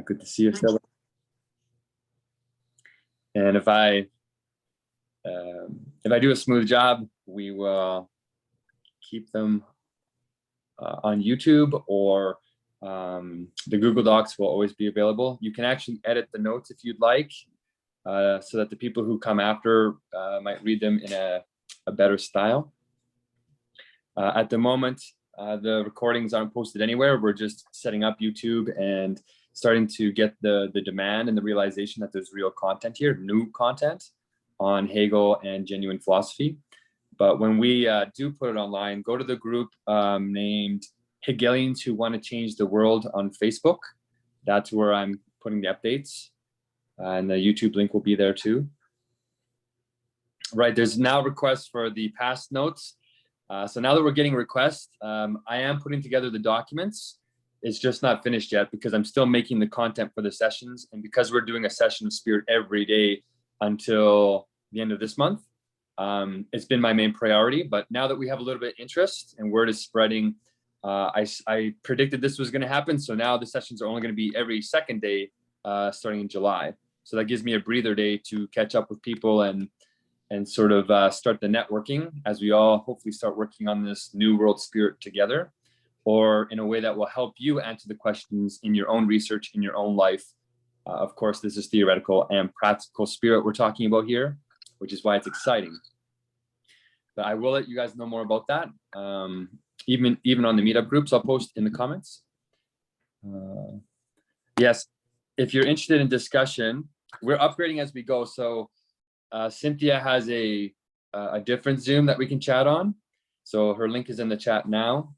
Good to see you, Stella. And if I do a smooth job, we will keep them on YouTube, or the Google Docs will always be available. You can actually edit the notes if you'd like, so that the people who come after might read them in a better style. At the moment, the recordings aren't posted anywhere. We're just setting up YouTube and starting to get the demand and the realization that there's real content here, new content on Hegel and genuine philosophy. But when we do put it online, go to the group named Hegelians Who Want to Change the World on Facebook. That's where I'm putting the updates. And the YouTube link will be there too. Right, there's now requests for the past notes. So now that we're getting requests, I am putting together the documents. It's just not finished yet because I'm still making the content for the sessions. And because we're doing a session of spirit every day until the end of this month, it's been my main priority. But now that we have a little bit of interest and word is spreading, I predicted this was going to happen. So now the sessions are only going to be every second day starting in July. So that gives me a breather day to catch up with people and sort of start the networking as we all hopefully start working on this new world spirit together, or in a way that will help you answer the questions in your own research, in your own life. Of course, this is theoretical and practical spirit we're talking about here, which is why it's exciting. But I will let you guys know more about that, even on the meetup groups. I'll post in the comments. Yes, if you're interested in discussion, we're upgrading as we go. So Cynthia has a different Zoom that we can chat on. So her link is in the chat now.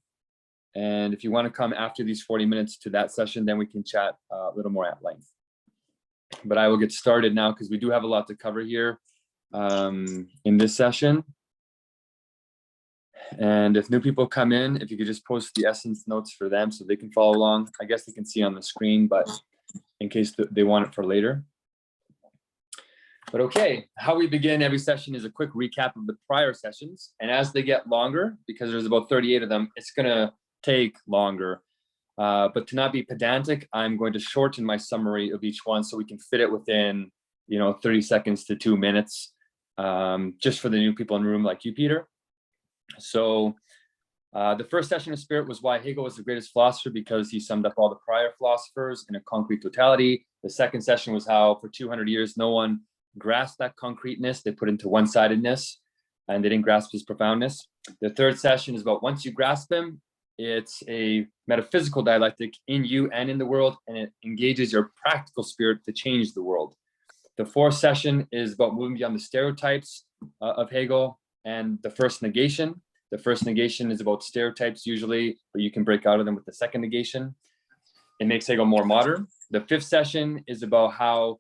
And if you want to come after these 40 minutes to that session, then we can chat a little more at length. But I will get started now because we do have a lot to cover here in this session. And if new people come in, if you could just post the essence notes for them so they can follow along. I guess they can see on the screen, but in case they want it for later. But okay, how we begin every session is a quick recap of the prior sessions. And as they get longer, because there's about 38 of them, it's gonna take longer. But to not be pedantic, I'm going to shorten my summary of each one so we can fit it within 30 seconds to 2 minutes, just for the new people in the room like you, Peter. So the first session of spirit was why Hegel was the greatest philosopher, because he summed up all the prior philosophers in a concrete totality. The second session was how for 200 years, no one grasped that concreteness. They put into one-sidedness and they didn't grasp his profoundness. The third session is about once you grasp him, it's a metaphysical dialectic in you and in the world, and it engages your practical spirit to change the world. The fourth session is about moving beyond the stereotypes of Hegel and the first negation. The first negation is about stereotypes usually, but you can break out of them with the second negation. It makes Hegel more modern. The fifth session is about how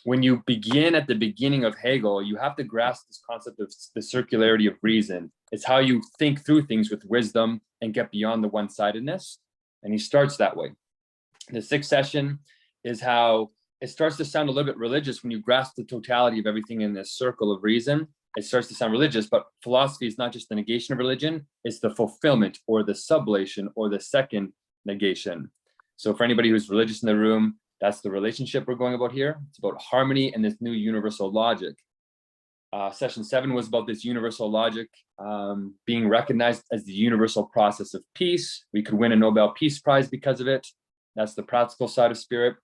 when you begin at the beginning of Hegel, you have to grasp this concept of the circularity of reason. It's how you think through things with wisdom and get beyond the one-sidedness. And he starts that way. The sixth session is how it starts to sound a little bit religious when you grasp the totality of everything in this circle of reason. It starts to sound religious, but philosophy is not just the negation of religion, it's the fulfillment or the sublation or the second negation. So for anybody who's religious in the room, that's the relationship we're going about here. It's about harmony and this new universal logic. Session 7 was about this universal logic being recognized as the universal process of peace. We could win a Nobel Peace Prize because of it. That's the practical side of spirit.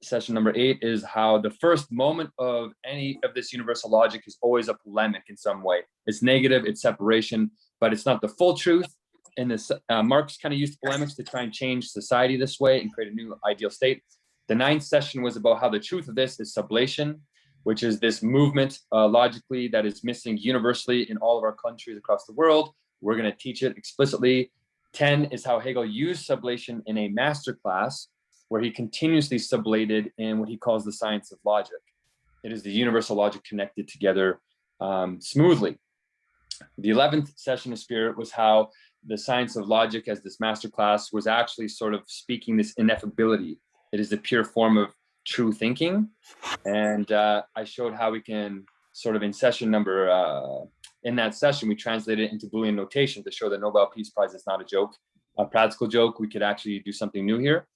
Session number 8 is how the first moment of any of this universal logic is always a polemic in some way. It's negative, it's separation, but it's not the full truth. And this Marx kind of used polemics to try and change society this way and create a new ideal state. The 9th session was about how the truth of this is sublation, which is this movement logically that is missing universally in all of our countries across the world. We're going to teach it explicitly. 10 is how Hegel used sublation in a masterclass where he continuously sublated in what he calls the science of logic. It is the universal logic connected together smoothly. The 11th session of spirit was how the science of logic as this masterclass was actually sort of speaking this ineffability. It is the pure form of true thinking. And I showed how we can sort of in session number, in that session, we translated it into Boolean notation to show that Nobel Peace Prize is not a joke. a practical joke, we could actually do something new here.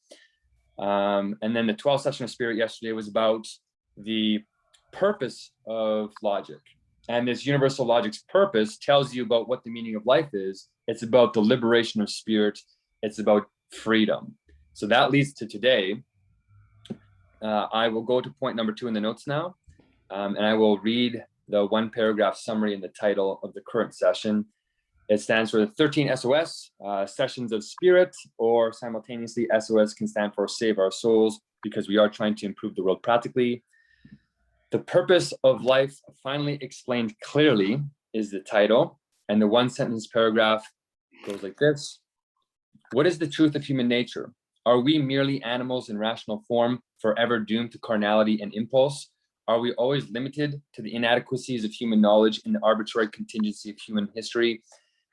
And then the 12th session of Spirit yesterday was about the purpose of logic. And this universal logic's purpose tells you about what the meaning of life is. It's about the liberation of spirit. It's about freedom. So that leads to today. I will go to point number 2 in the notes now, and I will read the 1 paragraph summary in the title of the current session. It stands for the 13 SOS, Sessions of Spirit, or simultaneously SOS can stand for Save Our Souls, because we are trying to improve the world practically. The purpose of life finally explained clearly is the title, and the 1-sentence paragraph goes like this. What is the truth of human nature? Are we merely animals in rational form, forever doomed to carnality and impulse? Are we always limited to the inadequacies of human knowledge and the arbitrary contingency of human history?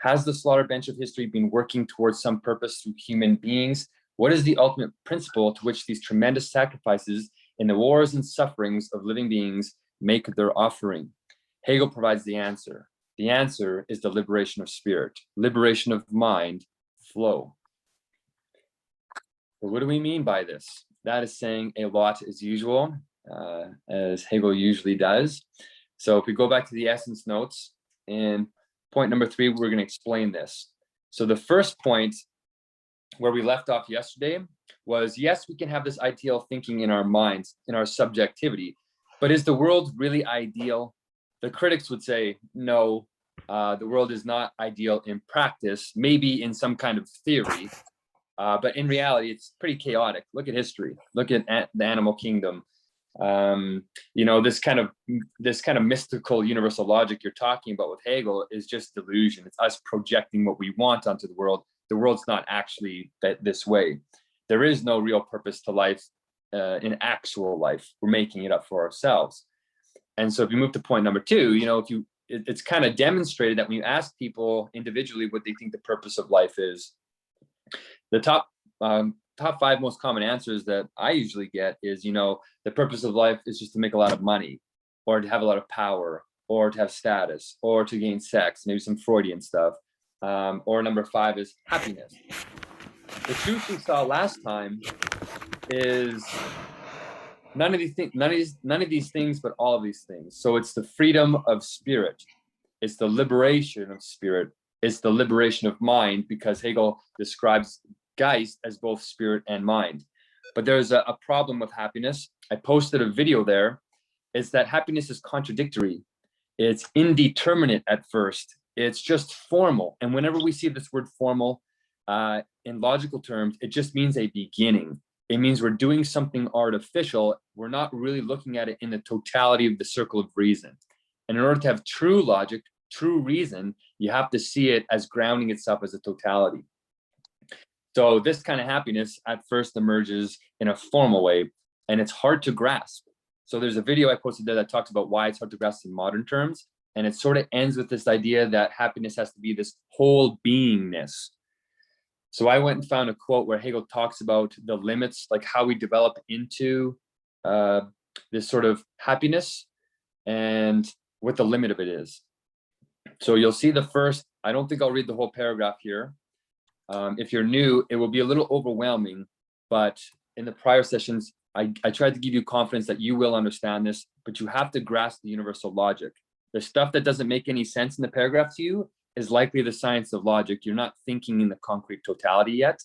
Has the slaughterbench of history been working towards some purpose through human beings? What is the ultimate principle to which these tremendous sacrifices in the wars and sufferings of living beings make their offering? Hegel provides the answer. The answer is the liberation of spirit, liberation of mind, flow. So what do we mean by this? That is saying a lot as usual, as Hegel usually does. So if we go back to the essence notes, in point number 3, we're going to explain this. So the first point where we left off yesterday was, yes, we can have this ideal thinking in our minds, in our subjectivity, but is the world really ideal? The critics would say, no, the world is not ideal in practice, maybe in some kind of theory, but in reality, it's pretty chaotic. Look at history. Look at the animal kingdom. You know, this kind of mystical universal logic you're talking about with Hegel is just delusion. It's us projecting what we want onto the world. The world's not actually this way. There is no real purpose to life in actual life. We're making it up for ourselves. And so if you move to point number 2, you know, it's kind of demonstrated that when you ask people individually what they think the purpose of life is, the top 5 most common answers that I usually get is, you know, the purpose of life is just to make a lot of money, or to have a lot of power, or to have status, or to gain sex, maybe some Freudian stuff. Or number 5 is happiness. The truth we saw last time is none of these things, but all of these things. So it's the freedom of spirit. It's the liberation of spirit. It's the liberation of mind, because Hegel describes Geist as both spirit and mind. But there's a problem with happiness. I posted a video there. It's that happiness is contradictory. It's indeterminate at first. It's just formal. And whenever we see this word formal in logical terms, it just means a beginning. It means we're doing something artificial. We're not really looking at it in the totality of the circle of reason. And in order to have true logic, true reason, you have to see it as grounding itself as a totality. So this kind of happiness at first emerges in a formal way, and it's hard to grasp. So there's a video I posted there that talks about why it's hard to grasp in modern terms. And it sort of ends with this idea that happiness has to be this whole beingness. So I went and found a quote where Hegel talks about the limits, like how we develop into this sort of happiness and what the limit of it is. So you'll see the first, I don't think I'll read the whole paragraph here. If you're new, it will be a little overwhelming, but in the prior sessions, I tried to give you confidence that you will understand this, but you have to grasp the universal logic. The stuff that doesn't make any sense in the paragraph to you is likely the science of logic. You're not thinking in the concrete totality yet.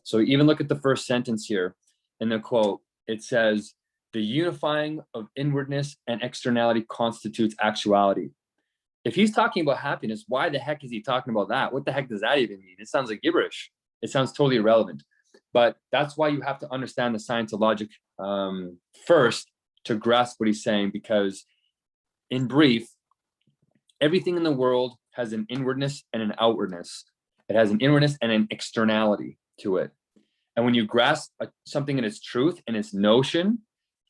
So even look at the first sentence here in the quote. It says, the unifying of inwardness and externality constitutes actuality. If he's talking about happiness, why the heck is he talking about that? What the heck does that even mean? It sounds like gibberish. It sounds totally irrelevant. But that's why you have to understand the science of logic first to grasp what he's saying, because in brief, everything in the world has an inwardness and an outwardness. It has an inwardness and an externality to it. And when you grasp something in its truth and its notion,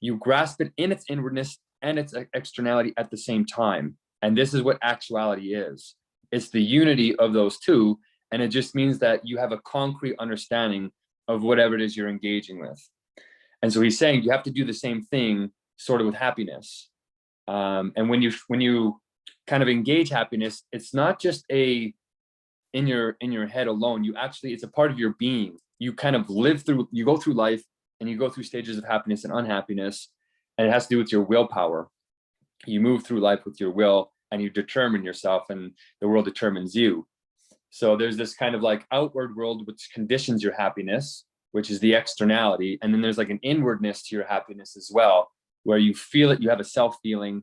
you grasp it in its inwardness and its externality at the same time. And this is what actuality is. It's the unity of those two. And it just means that you have a concrete understanding of whatever it is you're engaging with. And so he's saying you have to do the same thing sort of with happiness. And when you kind of engage happiness, it's not just a in your head alone. You actually, it's a part of your being. You kind of you go through life and you go through stages of happiness and unhappiness, and it has to do with your willpower. You move through life with your will and you determine yourself, and the world determines you. So there's this kind of like outward world which conditions your happiness, which is the externality. And then there's like an inwardness to your happiness as well, where you feel it, you have a self feeling.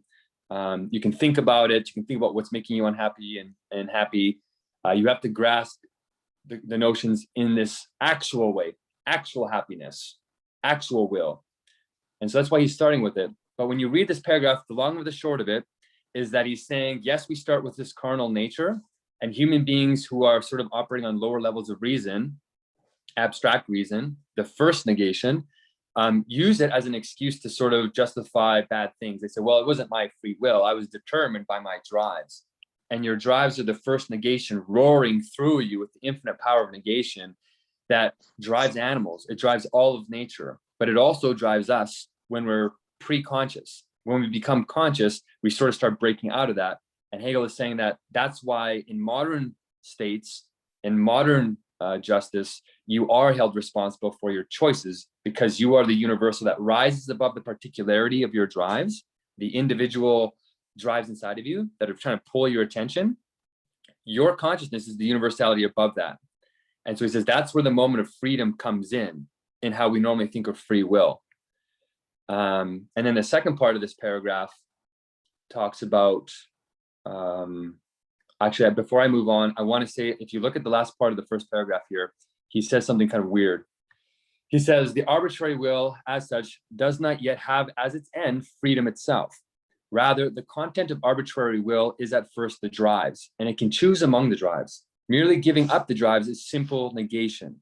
You can think about it. You can think about what's making you unhappy and happy. You have to grasp the notions in this actual way, actual happiness, actual will. And so that's why he's starting with it. But when you read this paragraph, the long or the short of it is that he's saying, yes, we start with this carnal nature, and human beings who are sort of operating on lower levels of reason, abstract reason, the first negation, use it as an excuse to sort of justify bad things. They say, well, it wasn't my free will. I was determined by my drives. And your drives are the first negation roaring through you with the infinite power of negation that drives animals. It drives all of nature, but it also drives us when we're pre-conscious. When we become conscious, we sort of start breaking out of that. And Hegel is saying that that's why in modern states, in modern justice, you are held responsible for your choices, because you are the universal that rises above the particularity of your drives, the individual drives inside of you that are trying to pull your attention. Your consciousness is the universality above that. And so he says that's where the moment of freedom comes in how we normally think of free will. And then the second part of this paragraph talks about, actually, before I move on, I want to say, if you look at the last part of the first paragraph here, he says something kind of weird. He says, the arbitrary will, as such, does not yet have as its end freedom itself. Rather, the content of arbitrary will is at first the drives, and it can choose among the drives. Merely giving up the drives is simple negation,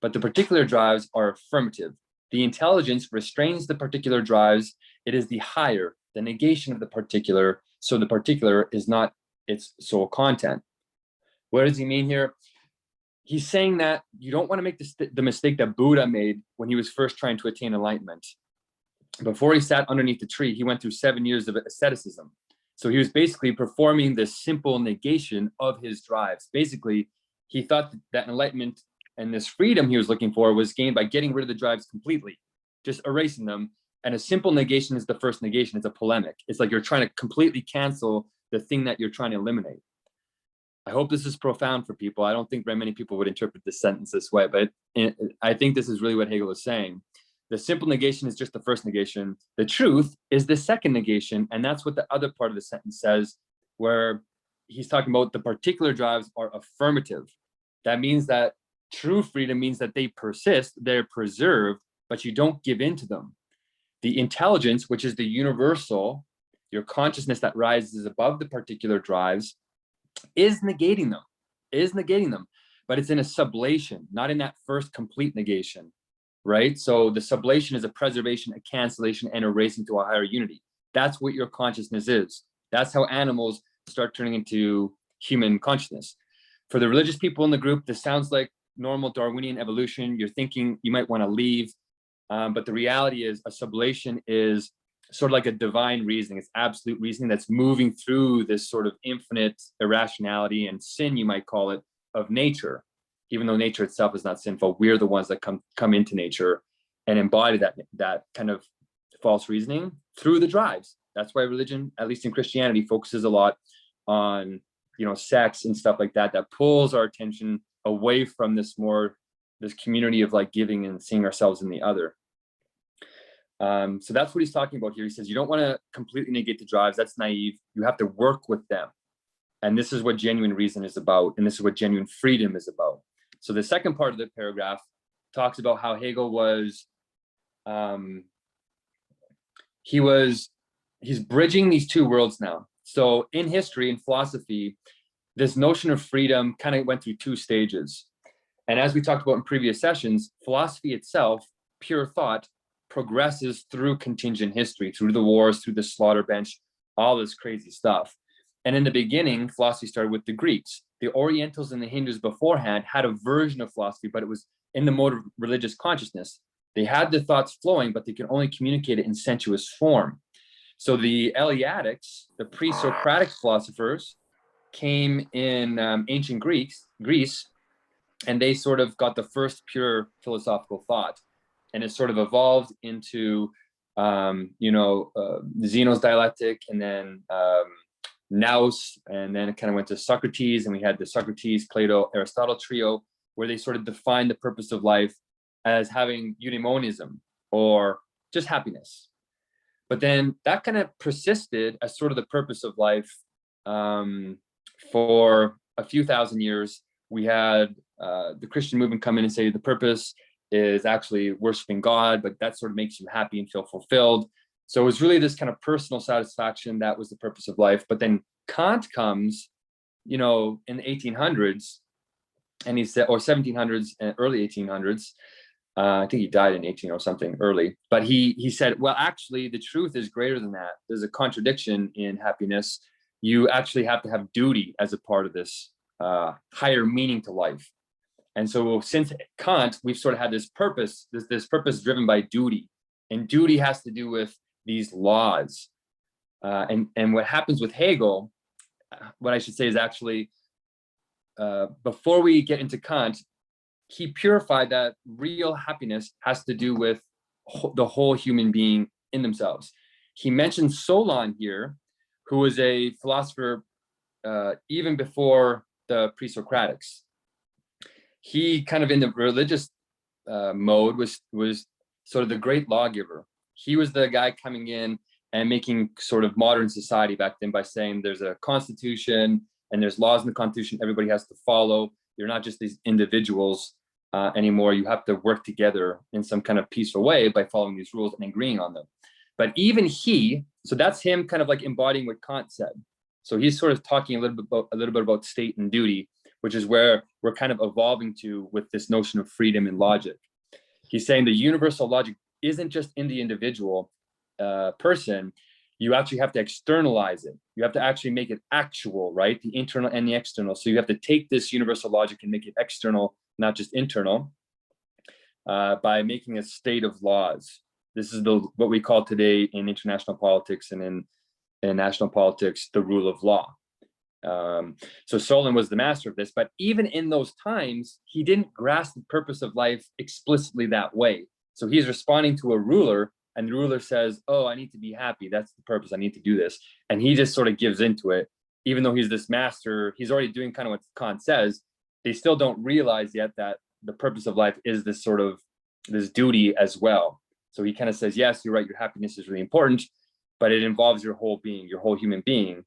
but the particular drives are affirmative. The intelligence restrains the particular drives. It is the higher, the negation of the particular, so the particular is not its sole content. What does he mean here? He's saying that you don't want to make the mistake that Buddha made when he was first trying to attain enlightenment. Before he sat underneath the tree, he went through 7 years of asceticism. So he was basically performing this simple negation of his drives. Basically, he thought that enlightenment and this freedom he was looking for was gained by getting rid of the drives completely, just erasing them. And a simple negation is the first negation. It's a polemic. It's like you're trying to completely cancel the thing that you're trying to eliminate. I hope this is profound for people. I don't think very many people would interpret this sentence this way, but I think this is really what Hegel is saying. The simple negation is just the first negation. The truth is the second negation. And that's what the other part of the sentence says, where he's talking about the particular drives are affirmative. That means that true freedom means that they persist, they're preserved, but you don't give in to them. The intelligence, which is the universal, your consciousness that rises above the particular drives, is negating them, but it's in a sublation, not in that first complete negation, right? So the sublation is a preservation, a cancellation, and a raising to a higher unity. That's what your consciousness is. That's how animals start turning into human consciousness. For the religious people in the group, this sounds like normal Darwinian evolution. You're thinking you might want to leave, but the reality is a sublation is sort of like a divine reasoning. It's absolute reasoning that's moving through this sort of infinite irrationality and sin, you might call it, of nature. Even though nature itself is not sinful, we're the ones that come into nature and embody that kind of false reasoning through the drives. That's why religion, at least in Christianity, focuses a lot on, sex and stuff like that, that pulls our attention away from this community of like giving and seeing ourselves in the other. So that's what he's talking about here. He says, you don't want to completely negate the drives. That's naive. You have to work with them. And this is what genuine reason is about. And this is what genuine freedom is about. So the second part of the paragraph talks about how Hegel was, he's bridging these two worlds now. So in history, in philosophy, this notion of freedom kind of went through two stages. And as we talked about in previous sessions, philosophy itself, pure thought, progresses through contingent history, through the wars, through the slaughterbench, all this crazy stuff. And in the beginning, philosophy started with the Greeks. The Orientals and the Hindus beforehand had a version of philosophy, but it was in the mode of religious consciousness. They had the thoughts flowing, but they could only communicate it in sensuous form. So the Eleatics, the pre-Socratic philosophers, came in ancient Greeks, Greece, and they sort of got the first pure philosophical thought, and it sort of evolved into Zeno's dialectic, and then Nous, and then it kind of went to Socrates, and we had the Socrates, Plato, Aristotle trio, where they sort of defined the purpose of life as having eudaimonism, or just happiness. But then that kind of persisted as sort of the purpose of life for a few thousand years. We had the Christian movement come in and say the purpose is actually worshiping God, but that sort of makes you happy and feel fulfilled. So it was really this kind of personal satisfaction that was the purpose of life. But then Kant comes, in the 1800s, and he said, or 1700s and early 1800s. I think he died in 18 or something early, but he said, well, actually, the truth is greater than that. There's a contradiction in happiness. You actually have to have duty as a part of this higher meaning to life. And so since Kant, we've sort of had this purpose, this purpose driven by duty, and duty has to do with these laws. And what happens with Hegel, what I should say is actually, before we get into Kant, he purified that real happiness has to do with the whole human being in themselves. He mentioned Solon here, who was a philosopher even before the pre-Socratics. He kind of in the religious mode was sort of the great lawgiver. He was the guy coming in and making sort of modern society back then by saying there's a constitution and there's laws in the constitution everybody has to follow. You're not just these individuals anymore. You have to work together in some kind of peaceful way by following these rules and agreeing on them. But even so that's him kind of like embodying what Kant said. So he's sort of talking a little bit about state and duty, which is where we're kind of evolving to with this notion of freedom and logic. He's saying the universal logic isn't just in the individual person. You actually have to externalize it. You have to actually make it actual, right? The internal and the external. So you have to take this universal logic and make it external, not just internal, by making a state of laws. This is what we call today in international politics and in national politics, the rule of law. So Solon was the master of this, but even in those times, he didn't grasp the purpose of life explicitly that way. So he's responding to a ruler, and the ruler says, oh, I need to be happy. That's the purpose. I need to do this. And he just sort of gives into it. Even though he's this master, he's already doing kind of what Kant says. They still don't realize yet that the purpose of life is this sort of this duty as well. So he kind of says, yes, you're right. Your happiness is really important, but it involves your whole being, your whole human being.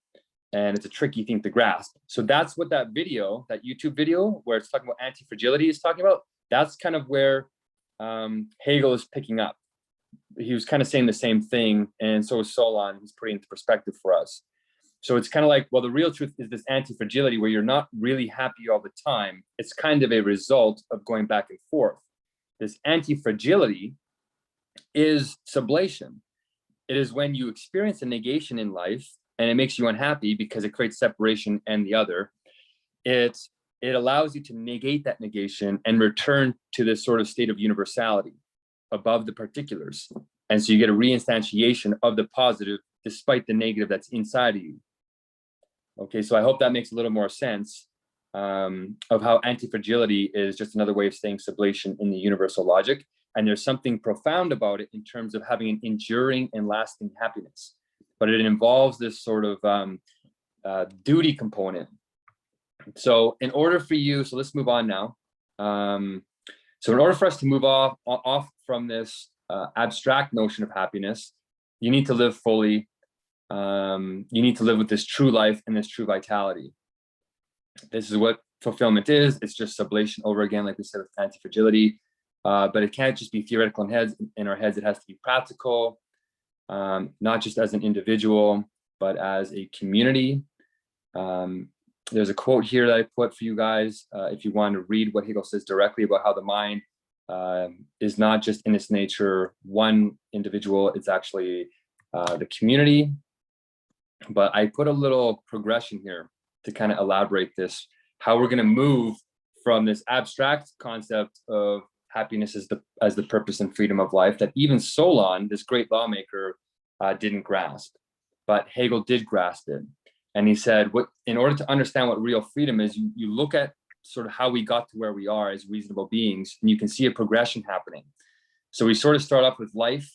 And it's a tricky thing to grasp. So that's what that video, that YouTube video where it's talking about anti-fragility is talking about. That's kind of where Hegel is picking up. He was kind of saying the same thing. And so is Solon. He's putting it into perspective for us. So it's kind of like, well, the real truth is this anti-fragility where you're not really happy all the time. It's kind of a result of going back and forth. This anti-fragility is sublation. It is when you experience a negation in life and it makes you unhappy because it creates separation and the other. It allows you to negate that negation and return to this sort of state of universality above the particulars. And so you get a reinstantiation of the positive despite the negative that's inside of you. Okay, so I hope that makes a little more sense of how anti-fragility is just another way of saying sublation in the universal logic. And there's something profound about it in terms of having an enduring and lasting happiness. But it involves this sort of duty component. So in order for you, so let's move on now. So in order for us to move off from this abstract notion of happiness, you need to live fully. You need to live with this true life and this true vitality. This is what fulfillment is. It's just sublation over again, like we said with anti-fragility. But it can't just be theoretical in our heads. It has to be practical, not just as an individual, but as a community. There's a quote here that I put for you guys. If you want to read what Hegel says directly about how the mind is not just in its nature one individual, it's actually the community. But I put a little progression here to kind of elaborate this, how we're going to move from this abstract concept of happiness as the purpose and freedom of life that even Solon, this great lawmaker, didn't grasp. But Hegel did grasp it. And he said, in order to understand what real freedom is, you look at sort of how we got to where we are as reasonable beings, and you can see a progression happening. So we sort of start off with life,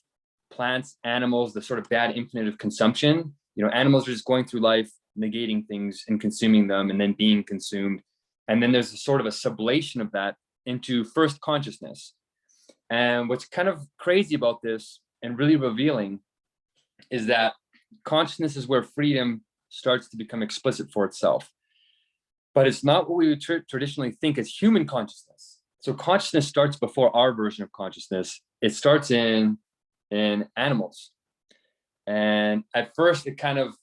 plants, animals, the sort of bad infinite of consumption. You know, animals are just going through life, negating things and consuming them and then being consumed. And then there's a sort of a sublation of that into first consciousness. And what's kind of crazy about this and really revealing is that consciousness is where freedom starts to become explicit for itself. But it's not what we would traditionally think as human consciousness. So consciousness starts before our version of consciousness. It starts in animals. And at first it kind of,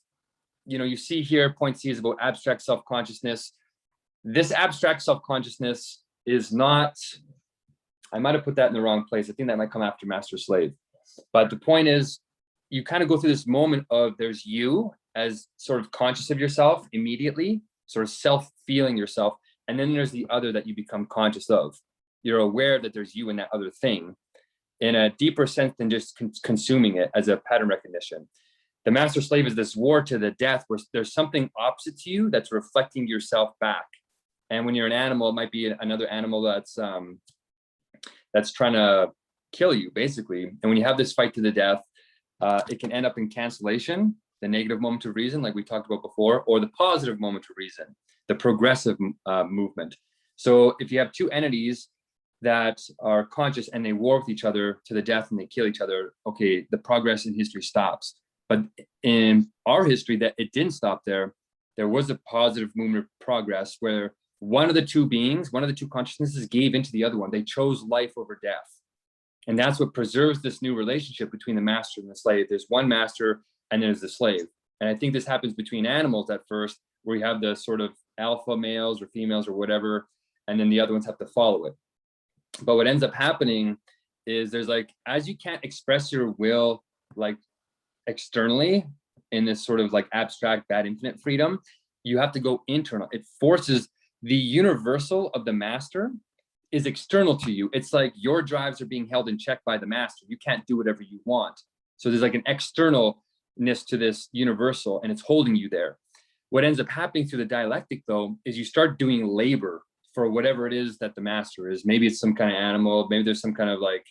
you know, you see here point C is about abstract self-consciousness. This abstract self-consciousness is not, I might have put that in the wrong place. I think that might come after master slave. But the point is, you kind of go through this moment of there's you as sort of conscious of yourself immediately, sort of self-feeling yourself. And then there's the other that you become conscious of. You're aware that there's you in that other thing in a deeper sense than just consuming it as a pattern recognition. The master slave is this war to the death where there's something opposite to you that's reflecting yourself back. And when you're an animal, it might be another animal that's trying to kill you, basically. And when you have this fight to the death, it can end up in cancellation, the negative moment of reason, like we talked about before, or the positive moment of reason, the progressive movement. So if you have two entities that are conscious and they war with each other to the death and they kill each other, okay, the progress in history stops. But in our history, that it didn't stop there. There was a positive movement of progress where one of the two beings, one of the two consciousnesses gave into the other one. They chose life over death. And that's what preserves this new relationship between the master and the slave. There's one master and there's the slave. And I think this happens between animals at first, where you have the sort of alpha males or females or whatever, and then the other ones have to follow it. But what ends up happening is there's like, as you can't express your will like externally in this sort of like abstract bad infinite freedom, you have to go internal. It forces the universal of the master is external to you. It's like your drives are being held in check by the master. You can't do whatever you want. So there's like an externalness to this universal and it's holding you there. What ends up happening through the dialectic though, is you start doing labor for whatever it is that the master is. Maybe it's some kind of animal, maybe there's some kind of like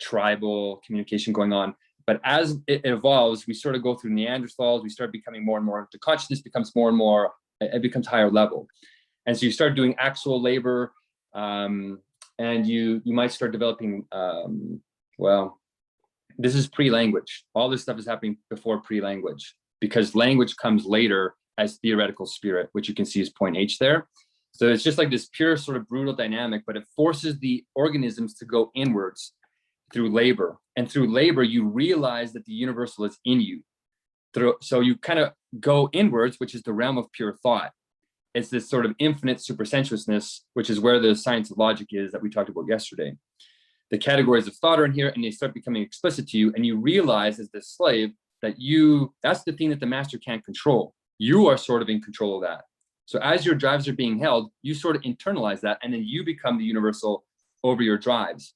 tribal communication going on. But as it evolves, we sort of go through Neanderthals, we start becoming more and more, the consciousness becomes more and more, it becomes higher level. And so you start doing actual labor, and you might start developing, well, this is pre-language. All this stuff is happening before pre-language, because language comes later as theoretical spirit, which you can see as point H there. So it's just like this pure sort of brutal dynamic, but it forces the organisms to go inwards through labor. And through labor, you realize that the universal is in you. So you kind of go inwards, which is the realm of pure thought. It's this sort of infinite supersensuousness, which is where the science of logic is that we talked about yesterday. The categories of thought are in here and they start becoming explicit to you. And you realize as the slave that that's the thing that the master can't control. You are sort of in control of that. So as your drives are being held, you sort of internalize that and then you become the universal over your drives.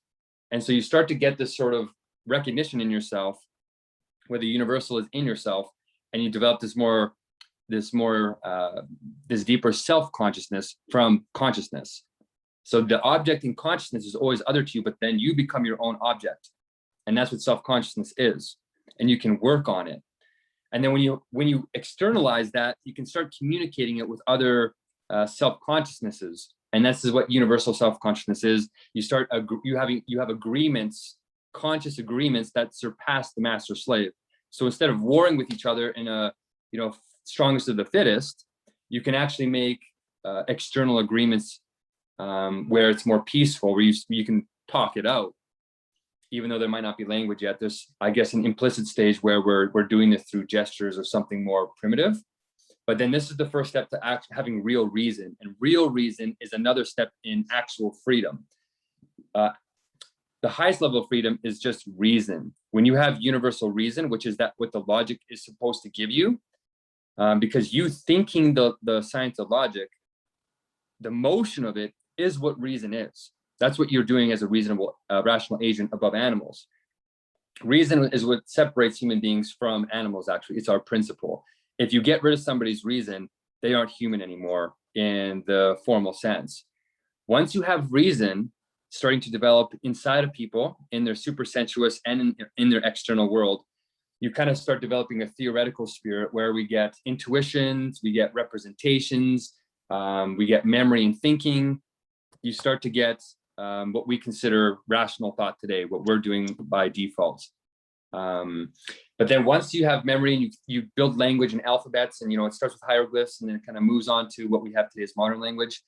And so you start to get this sort of recognition in yourself where the universal is in yourself, and you develop this deeper self-consciousness from consciousness. So the object in consciousness is always other to you, but then you become your own object. And that's what self-consciousness is. And you can work on it. And then when you externalize that, you can start communicating it with other self-consciousnesses. And this is what universal self-consciousness is. You have agreements, conscious agreements that surpass the master slave. So instead of warring with each other in a, strongest of the fittest, you can actually make external agreements where it's more peaceful, where you can talk it out. Even though there might not be language yet, there's, I guess, an implicit stage where we're doing this through gestures or something more primitive. But then this is the first step to having real reason. And real reason is another step in actual freedom. The highest level of freedom is just reason. When you have universal reason, which is what the logic is supposed to give you, because you thinking the science of logic, the motion of it is what reason is. That's what you're doing as a reasonable, rational agent above animals. Reason is what separates human beings from animals, actually. It's our principle. If you get rid of somebody's reason, they aren't human anymore in the formal sense. Once you have reason starting to develop inside of people in their supersensuous and in their external world, you kind of start developing a theoretical spirit where we get intuitions, we get representations, we get memory and thinking. You start to get what we consider rational thought today, what we're doing by default. But then once you have memory and you build language and alphabets, and it starts with hieroglyphs and then it kind of moves on to what we have today as modern language,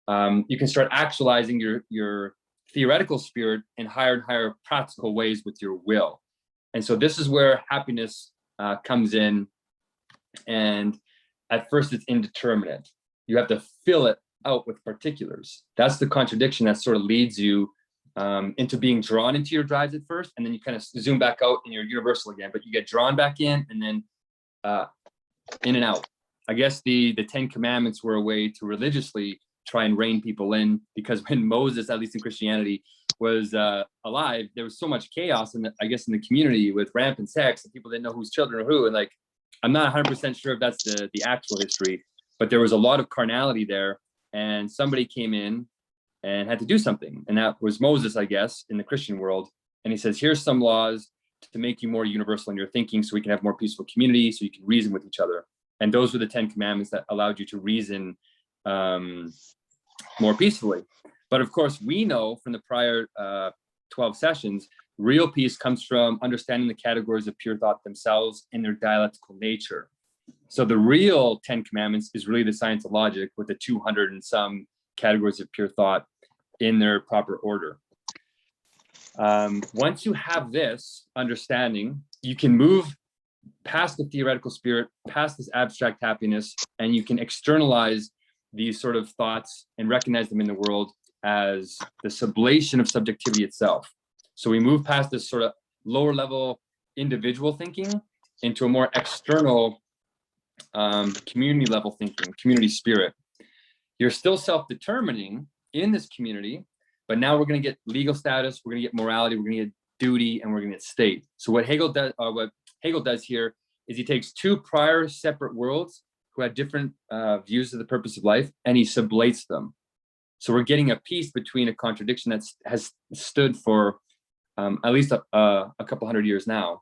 you can start actualizing your theoretical spirit in higher and higher practical ways with your will. And so this is where happiness comes in. And at first it's indeterminate. You have to fill it out with particulars. That's the contradiction that sort of leads you into being drawn into your drives at first, and then you kind of zoom back out and you're universal again, but you get drawn back in and then in and out. I guess the 10 Commandments were a way to religiously try and rein people in, because when Moses, at least in Christianity, was alive, there was so much chaos in the community with rampant sex, and people didn't know whose children are who. And like, I'm not 100% sure if that's the actual history, but there was a lot of carnality there, and somebody came in and had to do something. And that was Moses, I guess, in the Christian world. And he says, here's some laws to make you more universal in your thinking so we can have more peaceful community, so you can reason with each other. And those were the 10 Commandments that allowed you to reason more peacefully. But of course, we know from the prior 12 sessions, real peace comes from understanding the categories of pure thought themselves in their dialectical nature. So the real 10 Commandments is really the science of logic, with the 200 and some categories of pure thought in their proper order. Once you have this understanding, you can move past the theoretical spirit, past this abstract happiness, and you can externalize these sort of thoughts and recognize them in the world as the sublation of subjectivity itself. So we move past this sort of lower level individual thinking into a more external community level thinking, community spirit. You're still self-determining in this community, but now we're going to get legal status, we're going to get morality, we're going to get duty, and we're going to get state. So what Hegel does here is he takes two prior separate worlds who had different views of the purpose of life, and he sublates them. So we're getting a peace between a contradiction that has stood for at least a couple hundred years now,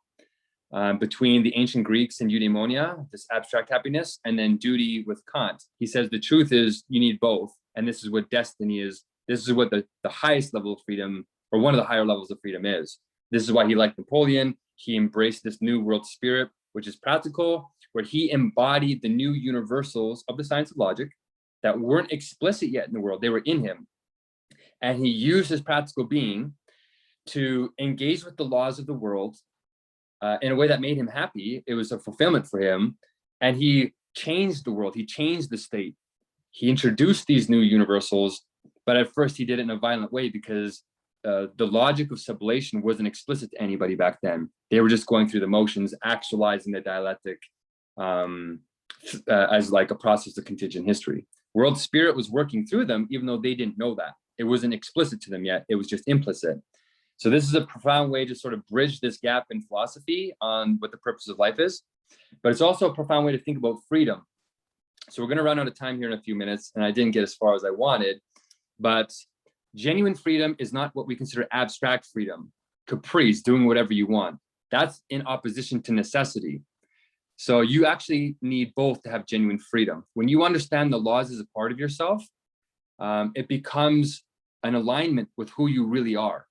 between the ancient Greeks and eudaimonia, this abstract happiness, and then duty with Kant. He says the truth is you need both, and this is what destiny is. This is what the highest level of freedom, or one of the higher levels of freedom, is. This is why he liked Napoleon. He embraced this new world spirit, which is practical, where he embodied the new universals of the science of logic that weren't explicit yet in the world. They were in him. And he used his practical being to engage with the laws of the world in a way that made him happy. It was a fulfillment for him. And he changed the world. He changed the state. He introduced these new universals, but at first he did it in a violent way, because the logic of sublation wasn't explicit to anybody back then. They were just going through the motions, actualizing the dialectic as like a process of contingent history. World spirit was working through them, even though they didn't know that. It wasn't explicit to them yet. It was just implicit. So this is a profound way to sort of bridge this gap in philosophy on what the purpose of life is. But it's also a profound way to think about freedom. So we're going to run out of time here in a few minutes, and I didn't get as far as I wanted. But genuine freedom is not what we consider abstract freedom, caprice, doing whatever you want. That's in opposition to necessity. So you actually need both to have genuine freedom. When you understand the laws as a part of yourself, it becomes an alignment with who you really are.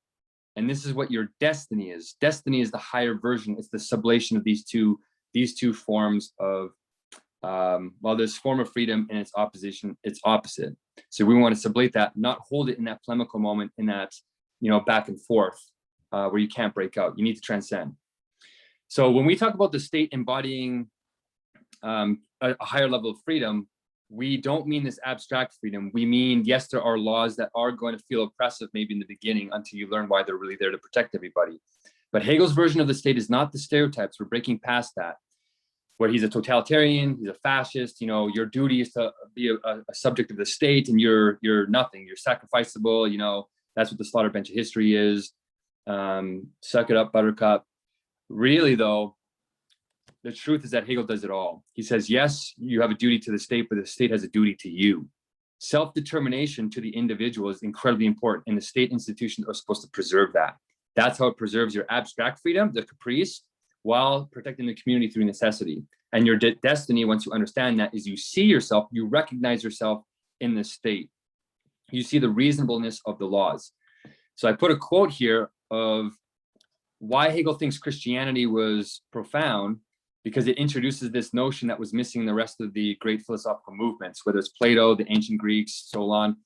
And this is what your destiny is. Destiny is the higher version. It's the sublation of these two forms of, well, there's form of freedom and its opposition, it's opposite. So we want to sublate that, not hold it in that polemical moment, in that, back and forth, where you can't break out. You need to transcend. So when we talk about the state embodying a higher level of freedom, we don't mean this abstract freedom. We mean, yes, there are laws that are going to feel oppressive maybe in the beginning until you learn why they're really there to protect everybody. But Hegel's version of the state is not the stereotypes. We're breaking past that, where he's a totalitarian, he's a fascist. Your duty is to be a subject of the state, and you're nothing. You're sacrificable. That's what the slaughterbench of history is. Suck it up, buttercup. Really, though, the truth is that Hegel does it all. He says, yes, you have a duty to the state, but the state has a duty to you. Self-determination to the individual is incredibly important, and the state institutions are supposed to preserve that. That's how it preserves your abstract freedom, the caprice, while protecting the community through necessity. And your destiny, once you understand that, is you see yourself, you recognize yourself in this state. You see the reasonableness of the laws. So I put a quote here of why Hegel thinks Christianity was profound, because it introduces this notion that was missing in the rest of the great philosophical movements, whether it's Plato, the ancient Greeks, so on.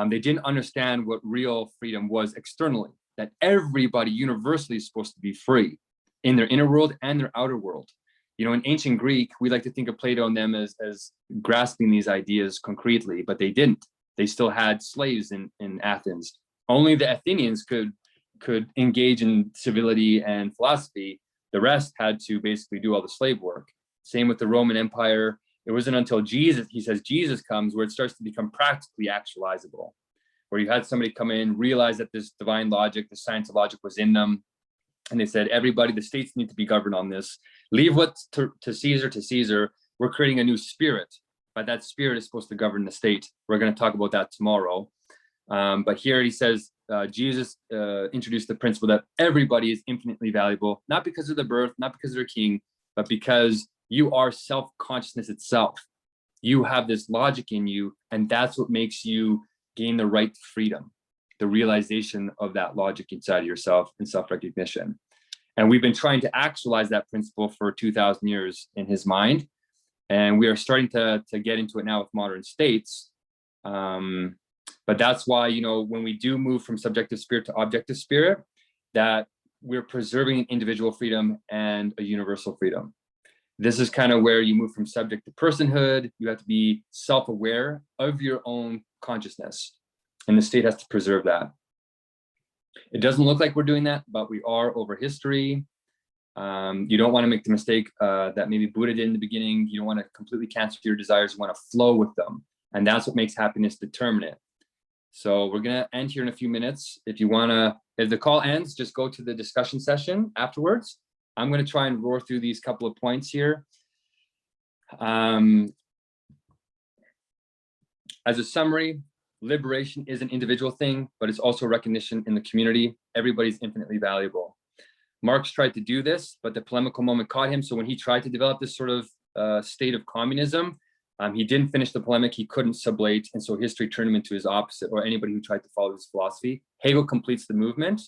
They didn't understand what real freedom was externally, that everybody universally is supposed to be free in their inner world and their outer world. You know, in ancient Greek, we like to think of Plato and them as grasping these ideas concretely, but they didn't. They still had slaves in Athens. Only the Athenians could engage in civility and philosophy. The rest had to basically do all the slave work. Same with the Roman Empire. It wasn't until Jesus, he says, Jesus comes, where it starts to become practically actualizable, where you had somebody come in, realize that this divine logic, the science of logic was in them. And they said, everybody, the states need to be governed on this. Leave what's to Caesar to Caesar. We're creating a new spirit, but that spirit is supposed to govern the state. We're going to talk about that tomorrow. But here he says, Jesus introduced the principle that everybody is infinitely valuable, not because of their birth, not because they're king, but because you are self-consciousness itself. You have this logic in you, and that's what makes you gain the right to freedom, the realization of that logic inside of yourself and self-recognition. And we've been trying to actualize that principle for 2,000 years in his mind. And we are starting to get into it now with modern states. But that's why, you know, when we do move from subjective spirit to objective spirit, that we're preserving individual freedom and a universal freedom. This is kind of where you move from subject to personhood. You have to be self-aware of your own consciousness, and the state has to preserve that. It doesn't look like we're doing that, but we are over history. You don't want to make the mistake that maybe Buddha did in the beginning. You don't want to completely cancel your desires. You want to flow with them. And that's what makes happiness determinate. So we're going to end here in a few minutes. If you want to, if the call ends, just go to the discussion session afterwards. I'm going to try and roar through these couple of points here. As a summary, liberation is an individual thing, but it's also recognition in the community. Everybody's infinitely valuable. Marx tried to do this, but the polemical moment caught him. So when he tried to develop this sort of state of communism, he didn't finish the polemic, he couldn't sublate, and so history turned him into his opposite, or anybody who tried to follow his philosophy. Hegel completes the movement.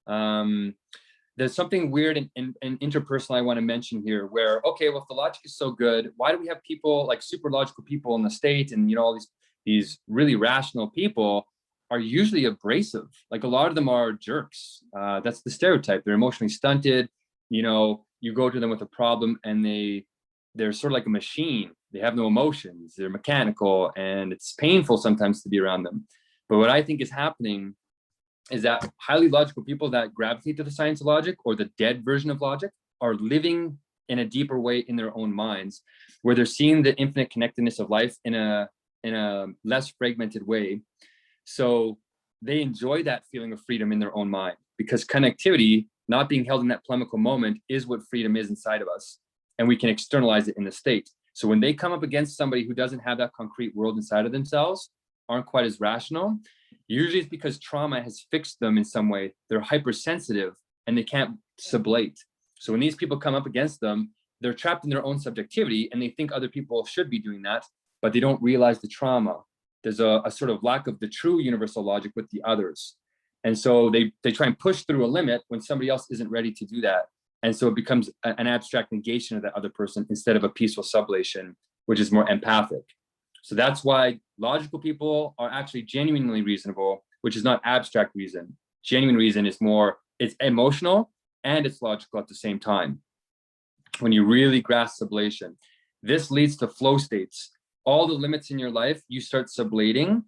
There's something weird and interpersonal I want to mention here, where, okay, well, if the logic is so good, why do we have people like super logical people in the state, and, you know, all these really rational people are usually abrasive. Like, a lot of them are jerks. That's the stereotype. They're emotionally stunted. You know, you go to them with a problem and they're sort of like a machine. They have no emotions. They're mechanical, and it's painful sometimes to be around them. But what I think is happening is that highly logical people that gravitate to the science of logic, or the dead version of logic, are living in a deeper way in their own minds, where they're seeing the infinite connectedness of life in a less fragmented way. So they enjoy that feeling of freedom in their own mind, because connectivity, not being held in that polemical moment, is what freedom is inside of us, and we can externalize it in the state. So when they come up against somebody who doesn't have that concrete world inside of themselves, aren't quite as rational, usually it's because trauma has fixed them in some way. They're hypersensitive and they can't sublate. So when these people come up against them, they're trapped in their own subjectivity, and they think other people should be doing that, but they don't realize the trauma. There's a sort of lack of the true universal logic with the others. And so they try and push through a limit when somebody else isn't ready to do that. And so it becomes an abstract negation of that other person instead of a peaceful sublation, which is more empathic. So that's why logical people are actually genuinely reasonable, which is not abstract reason. Genuine reason is more, it's emotional and it's logical at the same time. When you really grasp sublation, this leads to flow states. All the limits in your life, you start sublating,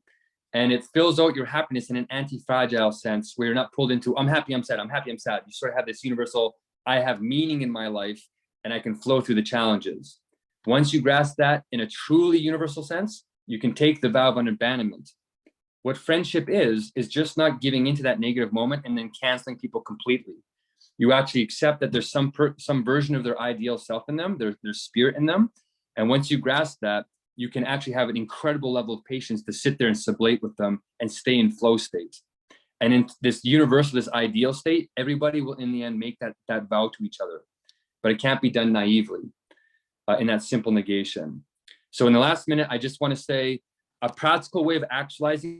and it fills out your happiness in an anti-fragile sense, where you're not pulled into, I'm happy, I'm sad, I'm happy, I'm sad. You sort of have this universal, I have meaning in my life, and I can flow through the challenges. Once you grasp that in a truly universal sense, you can take the vow of unabandonment. What friendship is just not giving into that negative moment and then canceling people completely. You actually accept that there's some version of their ideal self in them, their spirit in them. And once you grasp that, you can actually have an incredible level of patience to sit there and sublate with them and stay in flow state. And in this universal, this ideal state, everybody will in the end make that vow to each other, but it can't be done naively in that simple negation. So in the last minute, I just want to say a practical way of actualizing